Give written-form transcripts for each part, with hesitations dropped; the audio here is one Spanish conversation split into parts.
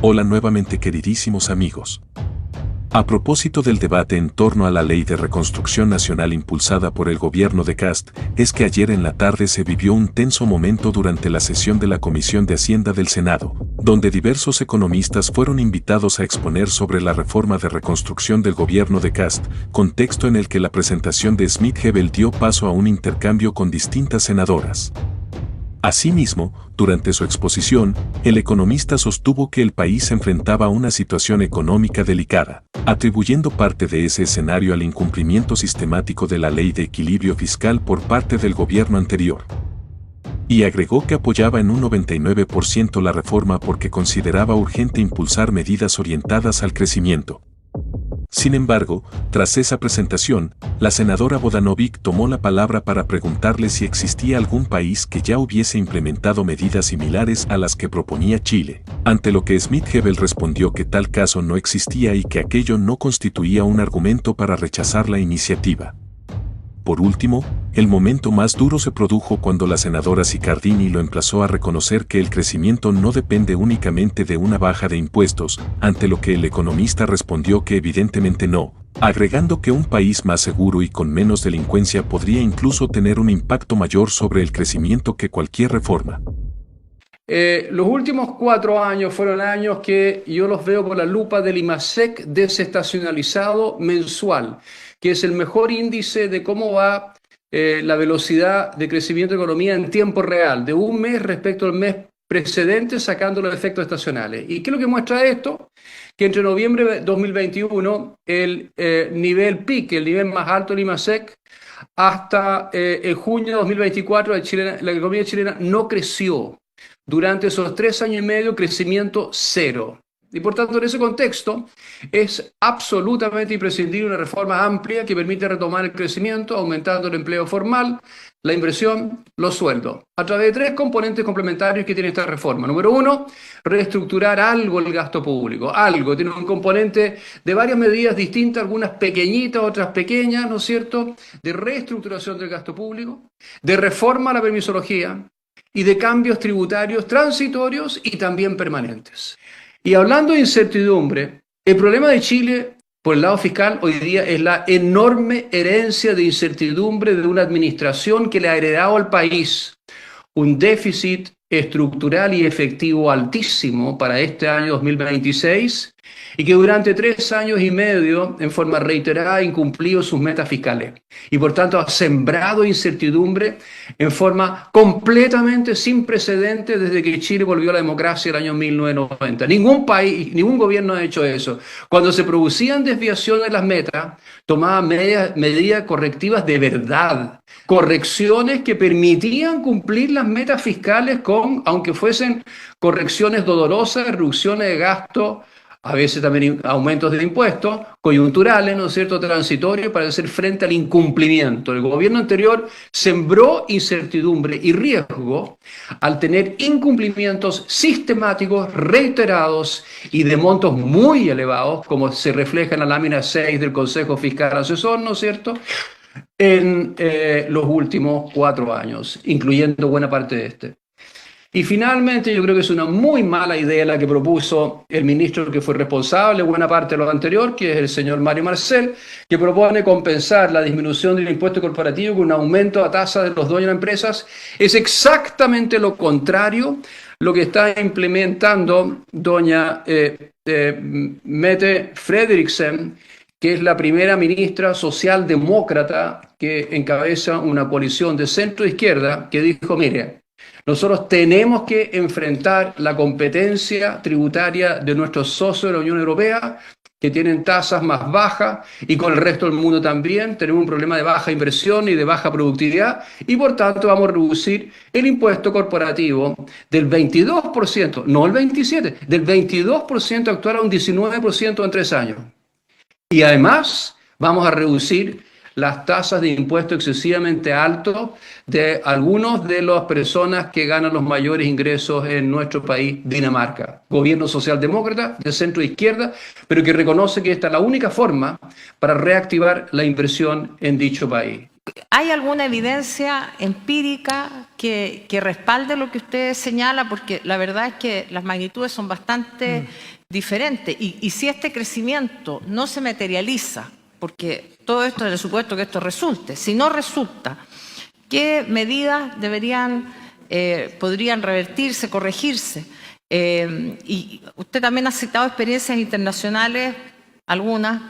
Hola nuevamente queridísimos amigos. A propósito del debate en torno a la Ley de Reconstrucción Nacional impulsada por el gobierno de Kast, es que ayer en la tarde se vivió un tenso momento durante la sesión de la Comisión de Hacienda del Senado, donde diversos economistas fueron invitados a exponer sobre la reforma de reconstrucción del gobierno de Kast, contexto en el que la presentación de Schmidt-Hebel dio paso a un intercambio con distintas senadoras. Asimismo, durante su exposición, el economista sostuvo que el país enfrentaba una situación económica delicada, atribuyendo parte de ese escenario al incumplimiento sistemático de la ley de equilibrio fiscal por parte del gobierno anterior. Y agregó que apoyaba en un 99% la reforma porque consideraba urgente impulsar medidas orientadas al crecimiento. Sin embargo, tras esa presentación, la senadora Vodanovic tomó la palabra para preguntarle si existía algún país que ya hubiese implementado medidas similares a las que proponía Chile, ante lo que Schmidt-Hebel respondió que tal caso no existía y que aquello no constituía un argumento para rechazar la iniciativa. Por último, el momento más duro se produjo cuando la senadora Sicardini lo emplazó a reconocer que el crecimiento no depende únicamente de una baja de impuestos, ante lo que el economista respondió que evidentemente no, agregando que un país más seguro y con menos delincuencia podría incluso tener un impacto mayor sobre el crecimiento que cualquier reforma. Los últimos 4 años fueron años que yo los veo por la lupa del IMASEC desestacionalizado mensual, que es el mejor índice de cómo va la velocidad de crecimiento de economía en tiempo real, de un mes respecto al mes precedente, sacando los efectos estacionales. ¿Y qué es lo que muestra esto? Que entre noviembre de 2021, el nivel PIC, el nivel más alto del IMASEC, hasta junio de 2024, la economía chilena no creció. Durante esos 3 años y medio, crecimiento cero. Y por tanto, en ese contexto, es absolutamente imprescindible una reforma amplia que permite retomar el crecimiento, aumentando el empleo formal, la inversión, los sueldos, a través de 3 componentes complementarios que tiene esta reforma. Número 1, reestructurar algo el gasto público. Algo, tiene un componente de varias medidas distintas, algunas pequeñitas, otras pequeñas, ¿no es cierto?, de reestructuración del gasto público, de reforma a la permisología, y de cambios tributarios transitorios y también permanentes. Y hablando de incertidumbre, el problema de Chile por el lado fiscal hoy día es la enorme herencia de incertidumbre de una administración que le ha heredado al país un déficit estructural y efectivo altísimo para este año 2026 y que durante 3 años y medio, en forma reiterada, ha incumplido sus metas fiscales y por tanto ha sembrado incertidumbre en forma completamente sin precedentes desde que Chile volvió a la democracia el año 1990. Ningún país, ningún gobierno ha hecho eso. Cuando se producían desviaciones de las metas, tomaban medidas correctivas de verdad, correcciones que permitían cumplir las metas fiscales aunque fuesen correcciones dolorosas, reducciones de gasto, a veces también aumentos de impuestos, coyunturales, ¿no es cierto?, transitorios, para hacer frente al incumplimiento. El gobierno anterior sembró incertidumbre y riesgo al tener incumplimientos sistemáticos, reiterados y de montos muy elevados, como se refleja en la lámina 6 del Consejo Fiscal Asesor, ¿no es cierto?, en los últimos 4 años, incluyendo buena parte de este. Y finalmente yo creo que es una muy mala idea la que propuso el ministro que fue responsable, buena parte de lo anterior, que es el señor Mario Marcel, que propone compensar la disminución del impuesto corporativo con un aumento a tasa de los dueños de empresas. Es exactamente lo contrario lo que está implementando doña Mette Frederiksen, que es la primera ministra socialdemócrata que encabeza una coalición de centro-izquierda, que dijo, mire, nosotros tenemos que enfrentar la competencia tributaria de nuestros socios de la Unión Europea, que tienen tasas más bajas, y con el resto del mundo también tenemos un problema de baja inversión y de baja productividad, y por tanto vamos a reducir el impuesto corporativo del 22%, no el 27%, del 22% actual a un 19% en 3 años. Y además vamos a reducir las tasas de impuesto excesivamente altos de algunas de las personas que ganan los mayores ingresos en nuestro país, Dinamarca. Gobierno socialdemócrata de centro izquierda, pero que reconoce que esta es la única forma para reactivar la inversión en dicho país. ¿Hay alguna evidencia empírica que respalde lo que usted señala? Porque la verdad es que las magnitudes son bastante diferentes. Y si este crecimiento no se materializa, porque todo esto es el supuesto que esto resulte, si no resulta, ¿qué medidas podrían revertirse, corregirse? Y usted también ha citado experiencias internacionales, algunas,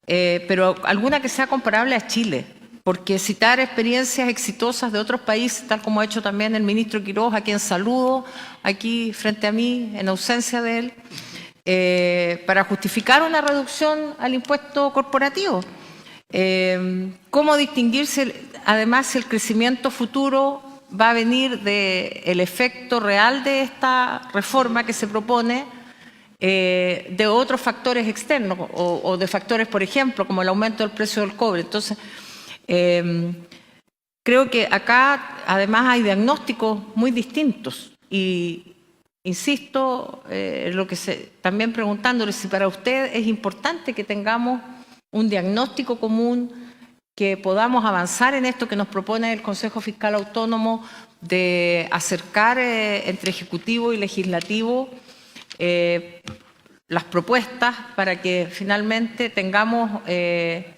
pero alguna que sea comparable a Chile. Porque citar experiencias exitosas de otros países, tal como ha hecho también el ministro Quiroga, a quien saludo aquí frente a mí, en ausencia de él, para justificar una reducción al impuesto corporativo. ¿Cómo distinguirse, además, si el crecimiento futuro va a venir del efecto real de esta reforma que se propone, de otros factores externos o de factores, por ejemplo, como el aumento del precio del cobre? Entonces, creo que acá además hay diagnósticos muy distintos y insisto también preguntándole si para usted es importante que tengamos un diagnóstico común, que podamos avanzar en esto que nos propone el Consejo Fiscal Autónomo de acercar entre Ejecutivo y Legislativo las propuestas para que finalmente tengamos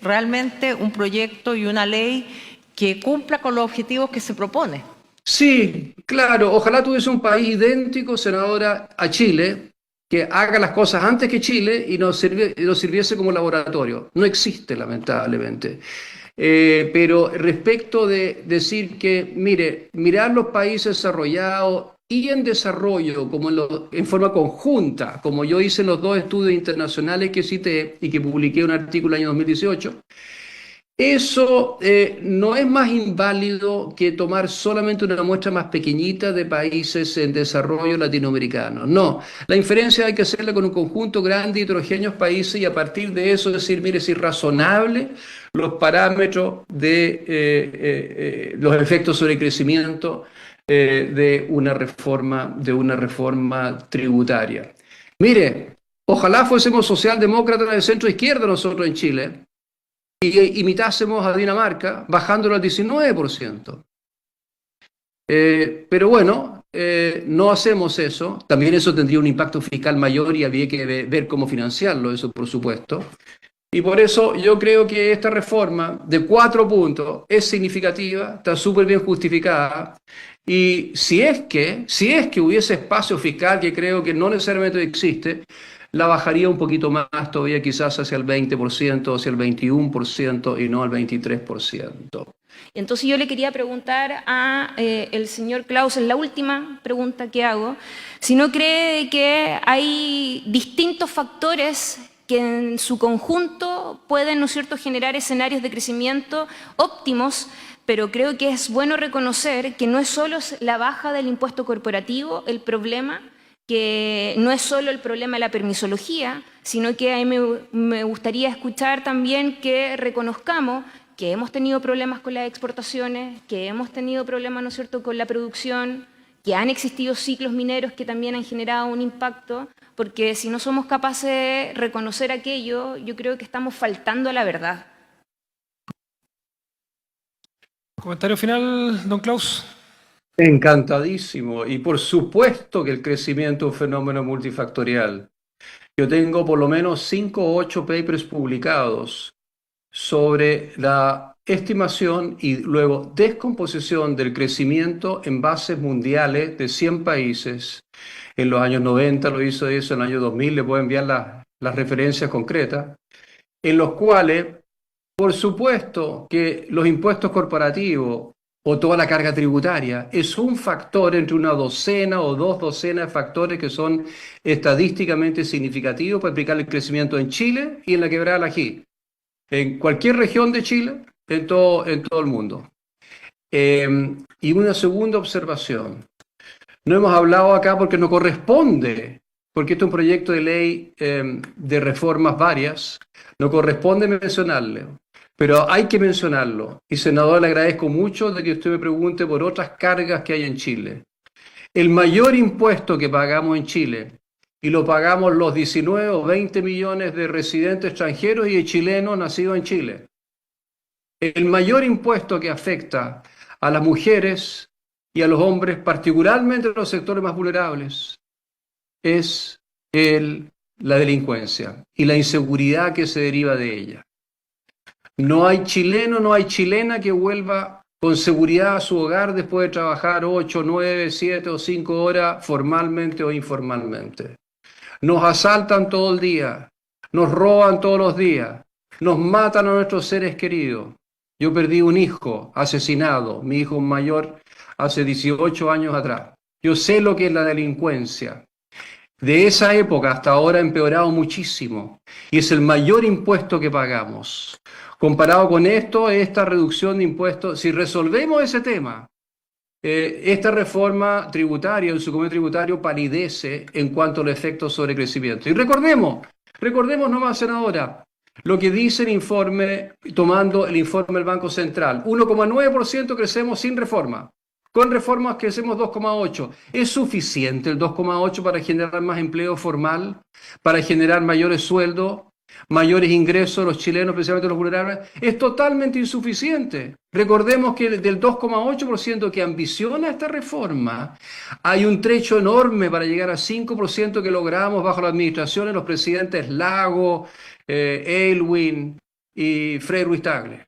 realmente un proyecto y una ley que cumpla con los objetivos que se propone. Sí, claro, ojalá tuviese un país idéntico, senadora, a Chile, que haga las cosas antes que Chile y nos sirviese como laboratorio. No existe, lamentablemente. Pero respecto de decir que, mire, mirar los países desarrollados y en desarrollo, como en forma conjunta, como yo hice en los dos estudios internacionales que cité y que publiqué un artículo en el año 2018, eso no es más inválido que tomar solamente una muestra más pequeñita de países en desarrollo latinoamericanos. No, la inferencia hay que hacerla con un conjunto grande y heterogéneo de países y a partir de eso decir, mire, si es razonable los parámetros de los efectos sobre el crecimiento de una reforma tributaria. Mire, ojalá fuésemos socialdemócratas de centro izquierda nosotros en Chile y imitásemos a Dinamarca bajándolo al 19%. Pero bueno, no hacemos eso. También eso tendría un impacto fiscal mayor y habría que ver cómo financiarlo, eso por supuesto. Y por eso yo creo que esta reforma de 4 puntos es significativa, está súper bien justificada. Y si es que hubiese espacio fiscal, que creo que no necesariamente existe, la bajaría un poquito más todavía, quizás hacia el 20%, hacia el 21% y no al 23%. Entonces yo le quería preguntar a el señor Klaus, en la última pregunta que hago, si no cree que hay distintos factores que en su conjunto pueden, ¿no es cierto?, generar escenarios de crecimiento óptimos, pero creo que es bueno reconocer que no es solo la baja del impuesto corporativo el problema, que no es solo el problema de la permisología, sino que a mí me gustaría escuchar también que reconozcamos que hemos tenido problemas con las exportaciones, que hemos tenido problemas, ¿no es cierto?, con la producción, que han existido ciclos mineros que también han generado un impacto, porque si no somos capaces de reconocer aquello, yo creo que estamos faltando a la verdad. Comentario final, don Klaus. Encantadísimo. Y por supuesto que el crecimiento es un fenómeno multifactorial. Yo tengo por lo menos 5 o 8 papers publicados sobre la estimación y luego descomposición del crecimiento en bases mundiales de 100 países. En los años 90 lo hizo eso, en el año 2000 le puedo enviar las referencias concretas, en los cuales, por supuesto, que los impuestos corporativos o toda la carga tributaria es un factor entre una docena o 2 docenas de factores que son estadísticamente significativos para explicar el crecimiento en Chile y en la Quebrada del Ají, en cualquier región de Chile, en todo el mundo. Y una segunda observación. No hemos hablado acá porque no corresponde, porque este es un proyecto de ley de reformas varias, no corresponde mencionarlo, pero hay que mencionarlo. Y senador, le agradezco mucho de que usted me pregunte por otras cargas que hay en Chile. El mayor impuesto que pagamos en Chile, y lo pagamos los 19 o 20 millones de residentes extranjeros y de chilenos nacidos en Chile. El mayor impuesto que afecta a las mujeres y a los hombres, particularmente en los sectores más vulnerables, es la delincuencia y la inseguridad que se deriva de ella. No hay chileno, no hay chilena que vuelva con seguridad a su hogar después de trabajar 8, 9, 7 o 5 horas formalmente o informalmente. Nos asaltan todo el día, nos roban todos los días, nos matan a nuestros seres queridos. Yo perdí un hijo asesinado, mi hijo mayor, hace 18 años atrás. Yo sé lo que es la delincuencia. De esa época hasta ahora ha empeorado muchísimo y es el mayor impuesto que pagamos. Comparado con esto, esta reducción de impuestos, si resolvemos ese tema, esta reforma tributaria, el subcomité tributario, palidece en cuanto al efecto sobre crecimiento. Y recordemos nomás, senadora, lo que dice el informe, tomando el informe del Banco Central, 1,9% crecemos sin reforma. Con reformas crecemos 2,8%. ¿Es suficiente el 2,8% para generar más empleo formal, para generar mayores sueldos, mayores ingresos a los chilenos, especialmente los vulnerables? Es totalmente insuficiente. Recordemos que del 2,8% que ambiciona esta reforma, hay un trecho enorme para llegar al 5% que logramos bajo la administración de los presidentes Lago, Aylwin y Frei Ruiz-Tagle.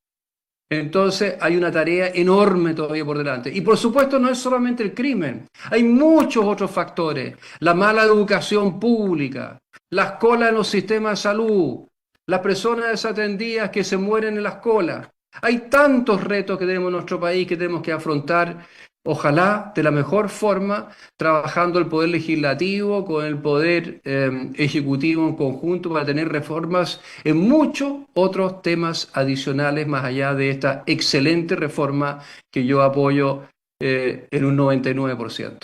Entonces hay una tarea enorme todavía por delante. Y por supuesto no es solamente el crimen, hay muchos otros factores. La mala educación pública, las colas en los sistemas de salud, las personas desatendidas que se mueren en las colas. Hay tantos retos que tenemos en nuestro país que tenemos que afrontar, ojalá de la mejor forma, trabajando el poder legislativo con el poder ejecutivo en conjunto para tener reformas en muchos otros temas adicionales más allá de esta excelente reforma que yo apoyo en un 99%.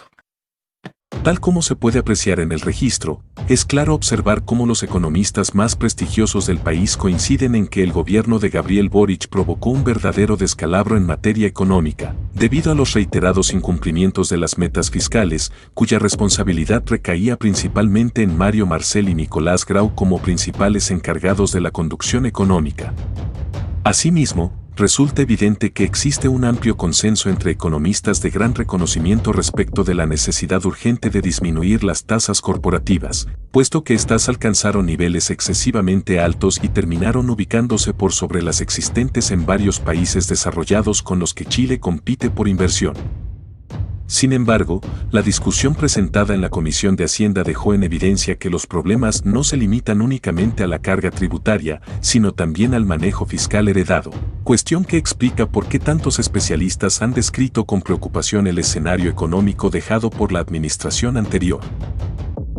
Tal como se puede apreciar en el registro, es claro observar cómo los economistas más prestigiosos del país coinciden en que el gobierno de Gabriel Boric provocó un verdadero descalabro en materia económica, debido a los reiterados incumplimientos de las metas fiscales, cuya responsabilidad recaía principalmente en Mario Marcel y Nicolás Grau como principales encargados de la conducción económica. Asimismo, resulta evidente que existe un amplio consenso entre economistas de gran reconocimiento respecto de la necesidad urgente de disminuir las tasas corporativas, puesto que éstas alcanzaron niveles excesivamente altos y terminaron ubicándose por sobre las existentes en varios países desarrollados con los que Chile compite por inversión. Sin embargo, la discusión presentada en la Comisión de Hacienda dejó en evidencia que los problemas no se limitan únicamente a la carga tributaria, sino también al manejo fiscal heredado, cuestión que explica por qué tantos especialistas han descrito con preocupación el escenario económico dejado por la administración anterior.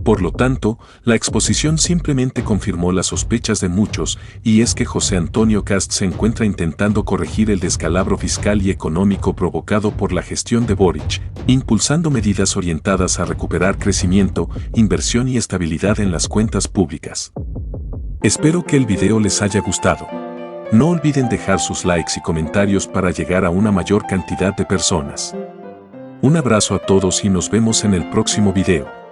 Por lo tanto, la exposición simplemente confirmó las sospechas de muchos, y es que José Antonio Kast se encuentra intentando corregir el descalabro fiscal y económico provocado por la gestión de Boric, impulsando medidas orientadas a recuperar crecimiento, inversión y estabilidad en las cuentas públicas. Espero que el video les haya gustado. No olviden dejar sus likes y comentarios para llegar a una mayor cantidad de personas. Un abrazo a todos y nos vemos en el próximo video.